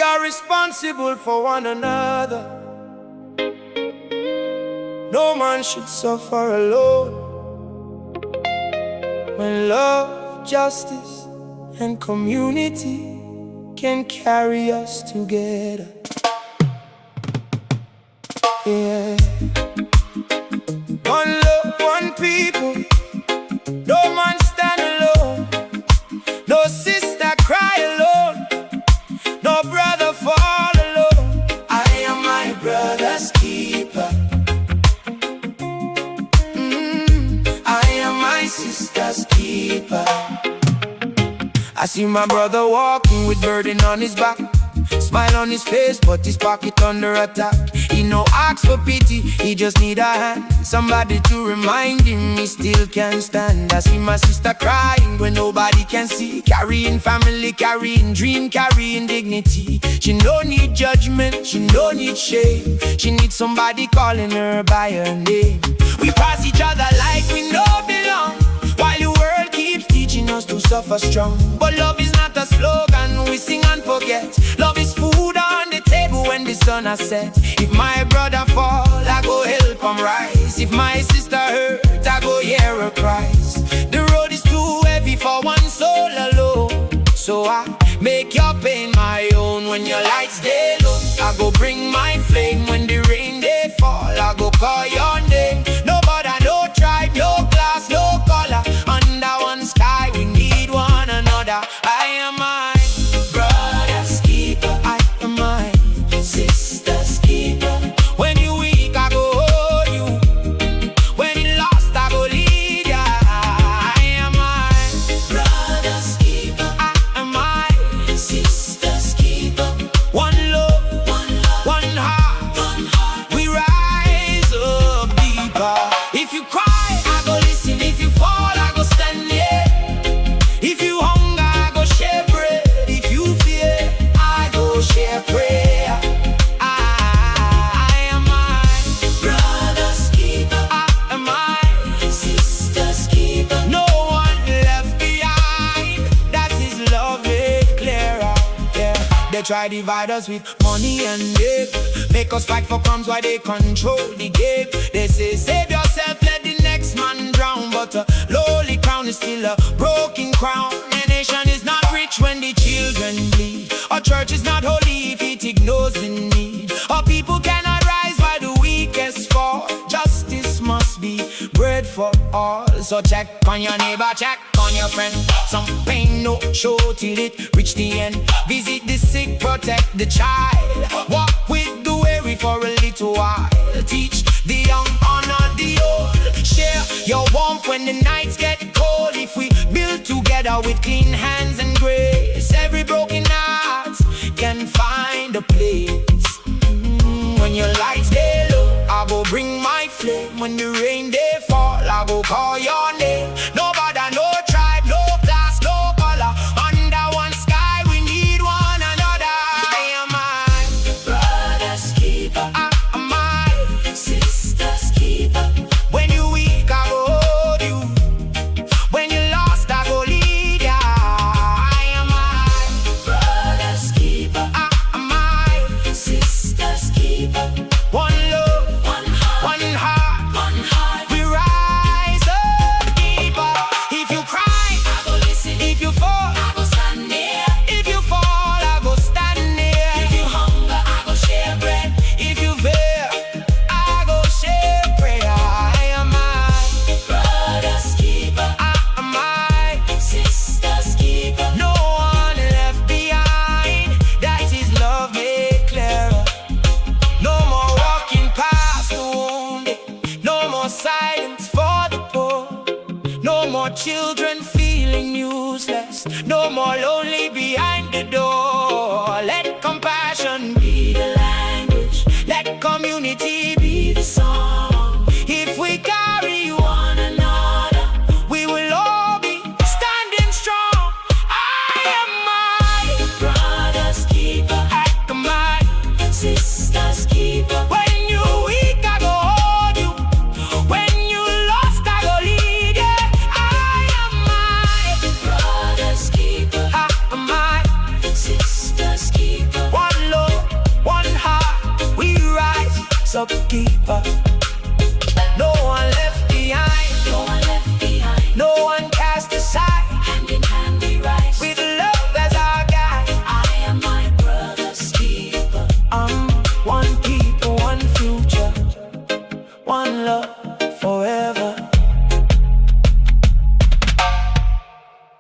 We are responsible for one another. No man should suffer alone. When love, justice, and community can carry us together. Yeah. One love, one people. No man stand alone. No sister cry alone. No brother fall alone. I am my brother's keeper. I am my sister's keeper. I see my brother walking with burden on his back, smile on his face, but his pocket under attack. He no ask for pity, he just need a hand, somebody to remind him he still can stand. I see my sister crying when nobody can see, carrying family, carrying dream, carrying dignity. She no need judgment, she no need shame. She needs somebody calling her by her name. We pass each other like we no belong, while the world keeps teaching us to suffer strong. But love is not a slogan we sing and forget. Love is food on the table when the sun has set. If my brother fall, I go help him rise. If my sister hurt, I go hear her cries. The road is too heavy for one soul alone, so I make your pain my own. When your lights stay low, I go bring my flame. When the rain they fall, I go call your name. No border, no tribe, no class, no color. Under one sky, we need one another. I am my brother's keeper. I am my sister's keeper. When you weak, I go hold you. When you lost, I go lead ya. I am my brother's keeper. I am my sister's keeper. One love, one heart. We rise up deeper. If you cry, I go listen. If you fall, I go stand there. If you hunger, I go share bread. If you fear, I go share prayer. I am my brother's keeper. I am my sister's keeper. No one left behind. That is love made clearer. Yeah. They try divide us with money and hate, make us fight for crumbs while they control the game. They say save yourself, let the next man drown, but a lowly crown is still a broken crown. A nation is not rich when the children bleed. Our church is not holy if it ignores the need. Our people cannot rise while the weakest fall. Justice must be bread for all. So check on your neighbor, check on your friend. Some pain no show till it reach the end. Visit the sick, protect the child. Walk with the weary for a little while. Teach the young, honor the old. Share your warmth when the nights get cold. If we build together with clean hands and grace, every broken heart can find a place. When your lights they low, I go bring my flame. When the rain they fall, I go call your name. No border, no tribe, no class, no color. Under one sky, we need one another. I am my brother's keeper. I am my sister's keeper. When you weak, I go hold you. When you lost, I go lead ya. I am my brother's keeper. I am my sister's keeper. One love, one heart. We rise up deeper. If you cry, I go listen. If you fall, I go stand there. If you fall, I go stand there. If you hunger, I go share bread. If you fear, I go share prayer. I am my brother's keeper. I am my sister's keeper. No one left behind. That is love made clearer. No more walking past the wounded. No more silence for the poor. No more children feeling useless. No more lonely behind the door. Let compassion be the language. Let community be the song. If we carry one another, we will all be standing strong. I am my brother's keeper. I am my sister's keeper. When you weak, I go hold you. When you lost, I go lead ya. I am my brother's keeper. I am my sister's keeper. One rise up keeper. No one left behind. No one left behind. No one